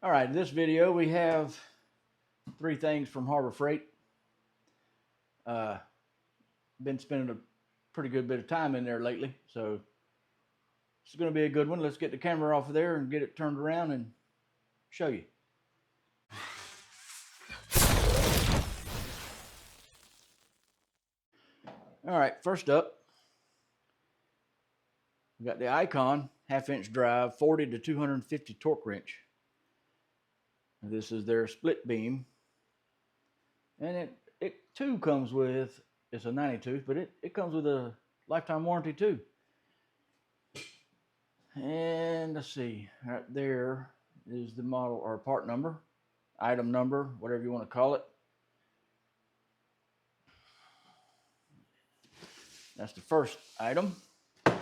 All right, in this video we have three things from Harbor Freight. Been spending a pretty good bit of time in there lately, so it's going to be a good one. Let's get the camera off of there and get it turned around and show you. All right, first up, we got the Icon half-inch drive 40 to 250 torque wrench. This is their split beam, and it too comes with, it's a 92, but it comes with a lifetime warranty too. And let's see, right there is the model or part number, item number, whatever you want to call it. That's the first item. The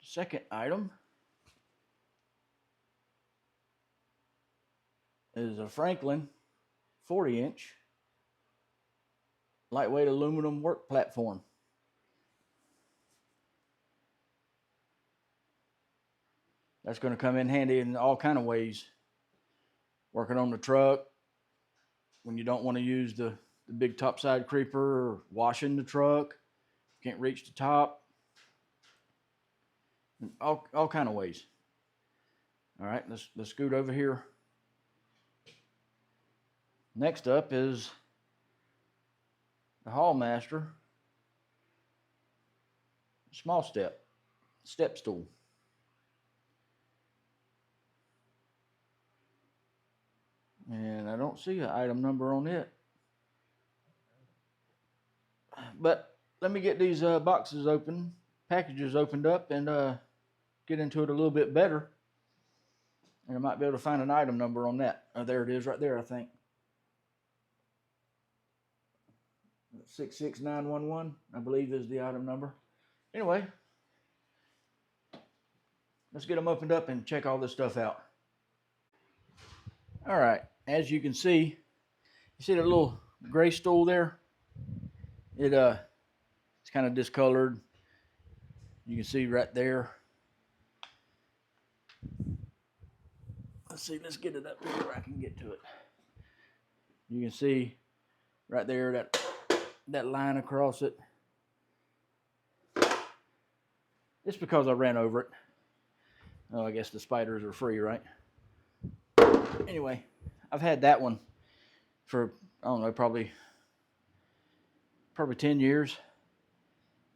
second item is a Franklin 40-inch lightweight aluminum work platform. That's going to come in handy in all kind of ways. Working on the truck when you don't want to use the big topside creeper, or washing the truck, can't reach the top. All kind of ways. All right, let's scoot over here. Next up is the Hallmaster small step stool. And I don't see an item number on it. But let me get these boxes open, packages opened up, and get into it a little bit better. And I might be able to find an item number on that. There it is right there, I think. 66911, I believe, is the item number. Anyway, let's get them opened up and check all this stuff out. All right, as you can see, you see that little gray stool there? It's kind of discolored. You can see right there. Let's see, let's get it up here where I can get to it. You can see right there that line across it. It's because I ran over it. Oh, I guess the spiders are free, right? Anyway, I've had that one for, I don't know, probably 10 years.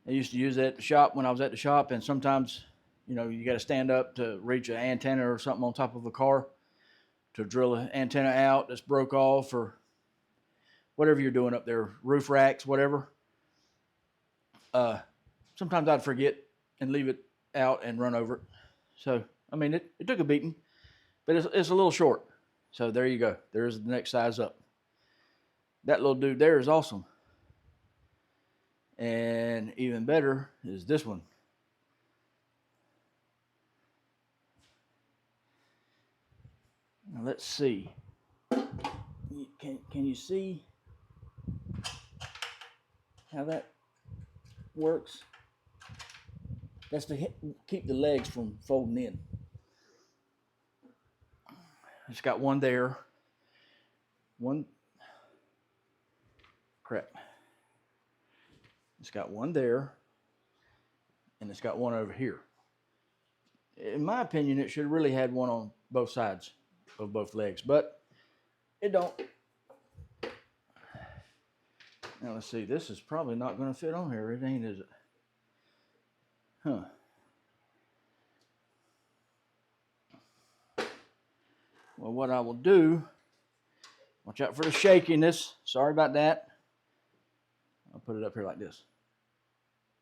I used to use it at the shop when I was at the shop, and sometimes, you know, you got to stand up to reach an antenna or something on top of a car to drill an antenna out that's broke off, or whatever you're doing up there, roof racks, whatever. Sometimes I'd forget and leave it out and run over it. So, I mean, it took a beating, but it's a little short. So there you go. There's the next size up. That little dude there is awesome. And even better is this one. Now let's see. Can you see how that works? That's to keep the legs from folding in. It's got one there. It's got one there, and it's got one over here. In my opinion, it should have really had one on both sides of both legs, but it don't. Now let's see, this is probably not going to fit on here. It ain't, is it? Huh. Well, what I will do, watch out for the shakiness. Sorry about that. I'll put it up here like this.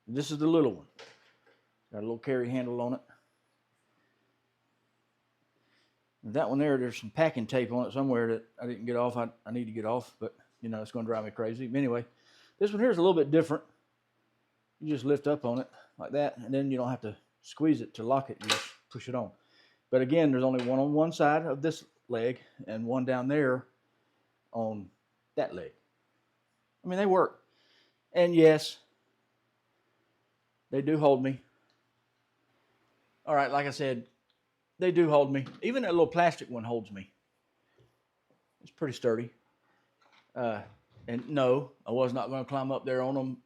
This is the little one. Got a little carry handle on it. And that one there's some packing tape on it somewhere that I didn't get off. I need to get off, but you know, it's going to drive me crazy. But anyway, this one here is a little bit different. You just lift up on it like that, and then you don't have to squeeze it to lock it. You just push it on. But again, there's only one on one side of this leg and one down there on that leg. I mean, they work. And yes, they do hold me. All right, like I said, they do hold me. Even that little plastic one holds me. It's pretty sturdy. And no, I was not going to climb up there on them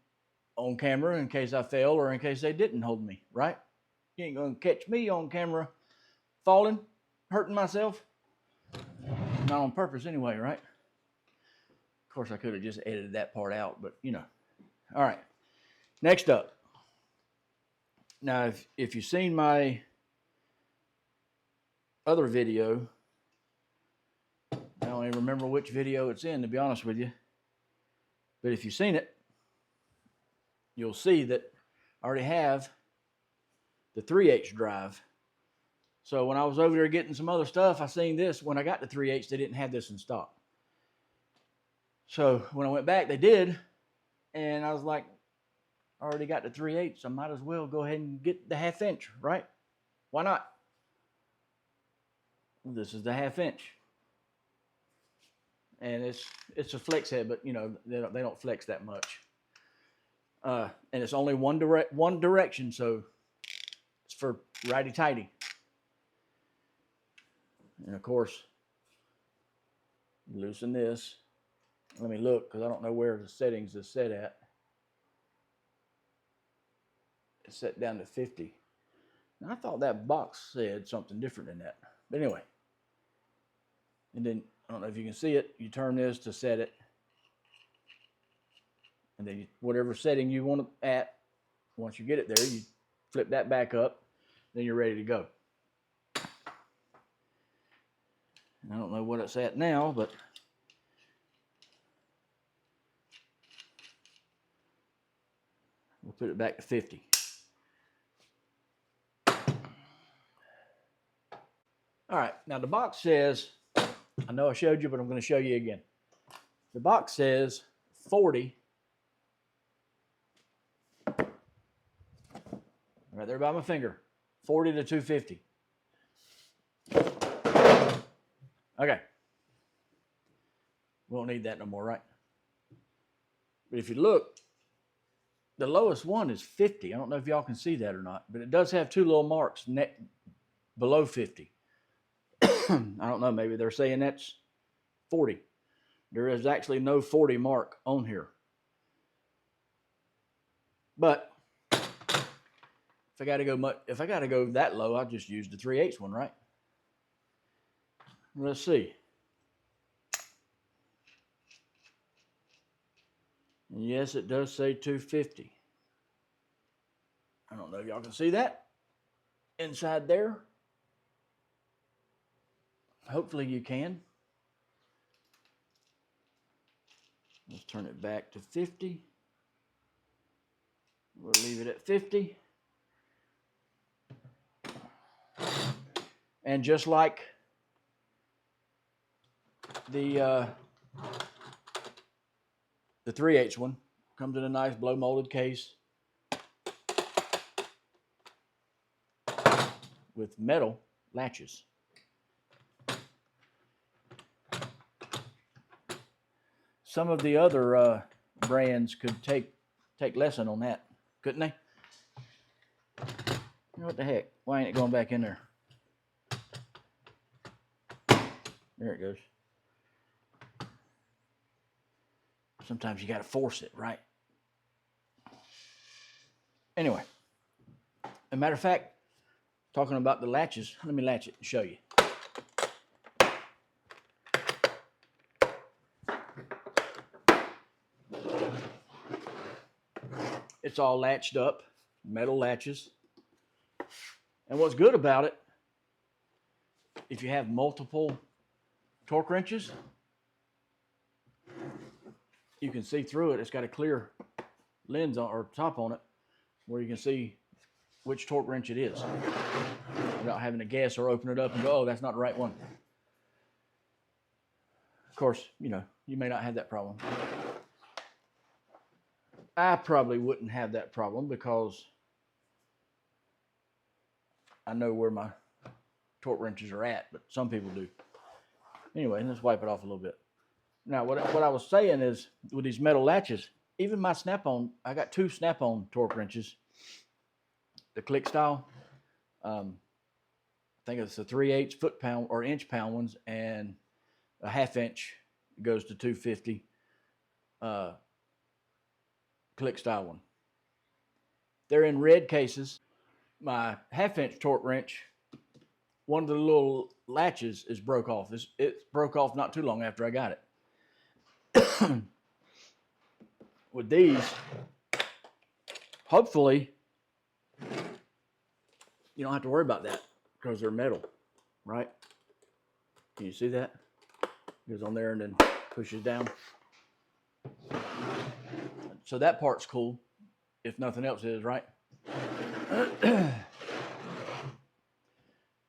on camera in case I fell or in case they didn't hold me, right? You ain't going to catch me on camera falling, hurting myself. Not on purpose anyway, right? Of course, I could have just edited that part out, but you know. All right. Next up. Now, if you've seen my other video, I don't even remember which video it's in, to be honest with you. But if you've seen it, you'll see that I already have the 3/8 drive. So when I was over there getting some other stuff, I seen this. When I got the 3/8, they didn't have this in stock. So when I went back, they did. And I was like, I already got the 3/8, I might as well go ahead and get the 1/2 inch, right? Why not? Well, this is the 1/2 inch. And it's a flex head, but you know, they don't flex that much. And it's only one direction, so it's for righty-tighty. And of course, loosen this. Let me look, because I don't know where the settings is set at. It's set down to 50. And I thought that box said something different than that. But anyway. And then, I don't know if you can see it, you turn this to set it. And then whatever setting you want it at, once you get it there, you flip that back up, then you're ready to go. And I don't know what it's at now, but we'll put it back to 50. All right, now the box says, I know I showed you, but I'm going to show you again. The box says 40. Right there by my finger. 40 to 250. Okay. We won't need that no more, right? But if you look, the lowest one is 50. I don't know if y'all can see that or not, but it does have two little marks below 50. I don't know, maybe they're saying that's 40. There is actually no 40 mark on here. But if I got to go that low, I'll just use the 3/8 one, right? Let's see. And yes, it does say 250. I don't know if y'all can see that inside there. Hopefully you can. Let's turn it back to 50. We'll leave it at 50. And just like the 3/8 one, comes in a nice blow molded case with metal latches. Some of the other brands could take lesson on that, couldn't they? What the heck? Why ain't it going back in there? There it goes. Sometimes you got to force it, right? Anyway, as a matter of fact, talking about the latches, let me latch it and show you. It's all latched up, metal latches. And what's good about it, if you have multiple torque wrenches, you can see through it. It's got a clear lens on, or top on it, where you can see which torque wrench it is without having to guess or open it up and go, oh, that's not the right one. Of course, you know, you may not have that problem. I probably wouldn't have that problem because I know where my torque wrenches are at, but some people do. Anyway, let's wipe it off a little bit. Now, what I was saying is, with these metal latches, even my snap-on, I got two snap-on torque wrenches, the click style. I think it's the 3/8 foot-pound or inch-pound ones, and a 1/2 inch goes to 250 click style one. They're in red cases. My 1/2 inch torque wrench, one of the little latches is broke off. It broke off not too long after I got it. With these, hopefully, you don't have to worry about that because they're metal, right? Can you see that? Goes on there and then pushes down. So that part's cool, if nothing else is, right?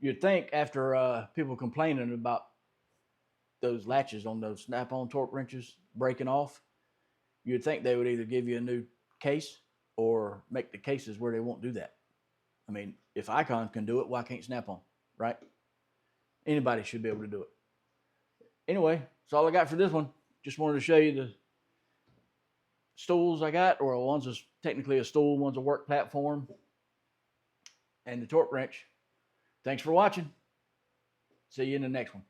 You'd think after people complaining about those latches on those snap-on torque wrenches breaking off, you'd think they would either give you a new case or make the cases where they won't do that. I mean, if Icon can do it, why can't Snap-on, right? Anybody should be able to do it. Anyway, that's all I got for this one. Just wanted to show you the stools I got, or one's is technically a stool, one's a work platform, and the torque wrench. Thanks for watching. See you in the next one.